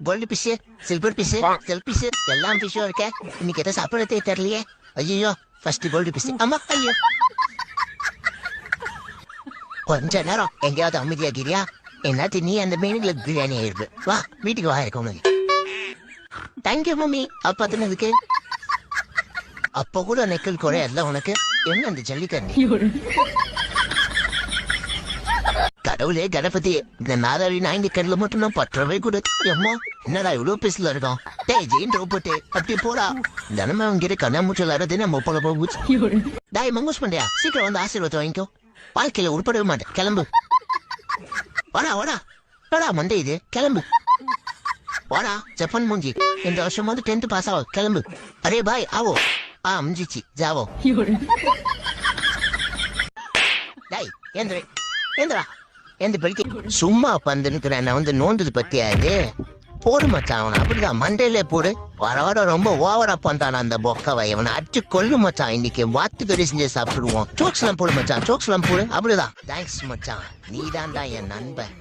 Gold fish, silver fish, செல் fish எல்லாம் பிஷும் இருக்க. இன்னைக்கு எதை சாப்பிடறதே தெரியலையே. ஐயோ ஃபர்ஸ்ட் கோல்டு பிஷ். ஆமா ஐயோ கொஞ்ச நேரம் எங்கேயாவது அமைதியாகிறியா? எல்லாத்தையும் நீ அந்த மீனுல பிரியாணி ஆயிடுது. வா வீட்டுக்கு வா இருக்கும். தேங்க்யூ மம்மி அப்பா தின்னதுக்கு. அப்ப கூட நெக்கல் குறையல்ல உனக்கு. என்ன அந்த ஜல்லிக்கண்ணி? கடவுளே கணபதி, இந்த நாதாரி நாய்க்கு கண்ணுல மட்டும் நான் பற்றவே கூட. அம்மா என்னடா இவ்வளவு பேசல இருக்கோம். டேய் ஜெயின் ரோபோட்டு அப்படி போடா. தினமே அவங்க கண்ணாமூச்சல் ஆறது நம்ம போல போச்சு. டாய் மங்கூஸ் பண்றியா? சீக்கிரம் வந்து ஆசீர்வாதம் வாங்கிக்கோ. வாழ்க்கையில உட்படவே மாட்டேன். கிளம்பு. வாடா வாடா வாடா மண்டே இது. கிளம்பு வாடா ஜப்பான் மூஞ்சி. இந்த வருஷம் வந்து 10th பாஸ் ஆகும். கிளம்பு. அரே பாய் ஆவோ. அம்ஜிச்சி ஜாவோ. டாய் ஏந்திரே ஏந்திரா எந்த படிக்க சும்மா பந்துனுக்குறேன். நான் வந்து நோண்டது பத்தியா இது? போடு மச்சான் அவனை அப்படிதான் மண்டையிலே போடு. வர வர ரொம்ப ஓவரா பண்றான் அந்த பொக்கவை. அவனை அடிச்சு கொள்ளு மச்சான். இன்னைக்கு வாத்து கறி செஞ்சு சாப்பிடுவோம். சோக்ஸ் எல்லாம் போடு மச்சான், சோக்ஸ் எல்லாம் போடு. அப்படிதான். தேங்க்ஸ் மச்சான், நீ தான்டா என் நண்பன்.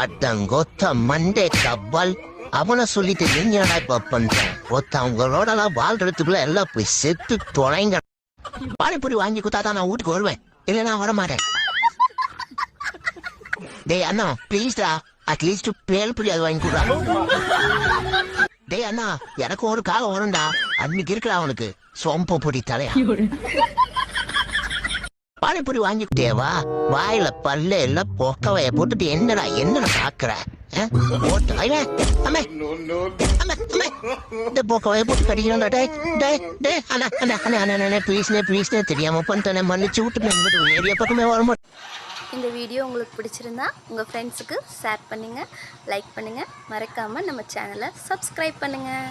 அட்டங்கொத்த மண்டே கப்பல். அவனை சொல்லிட்டு நீங்க இப்ப பண்றேன். ஒருத்தவங்களோட எல்லாம் வாழ்றதுக்குள்ள எல்லாம் போய் செத்து தொலைங்க. பானிபூரி வாங்கி கொடுத்தாதான் நான் வீட்டுக்கு வருவேன். இல்ல நான் வரமாட்டேன். டேய் அண்ணா ப்ளீஸ்டா, அட்லீஸ்ட் பேல் புரி அது வாங்கி கொடுறா. டேய் அண்ணா எனக்கு ஒரு காலம் வரும்டா. அன்னைக்கு இருக்கிறா அவனுக்கு சொம்ப பொடி தலையா. பானிபூரி வாங்கி தேவா. வாயில பல்ல எல்லாம் பொக்கவைய போட்டுட்டு என்னடா என்னடா பாக்குற? பொக்கவைய போட்டு கடிக்கிறான்டா. தெரியாம பண்ணிட்டேன், மன்னிச்சு விட்டு ஏரியா பக்கமே வரமாட்டேன். இந்த வீடியோ உங்களுக்கு பிடிச்சிருந்தா உங்கள் ஃப்ரெண்ட்ஸுக்கு ஷேர் பண்ணுங்கள், லைக் பண்ணுங்கள், மறக்காமல் நம்ம சேனலை சப்ஸ்கிரைப் பண்ணுங்கள்.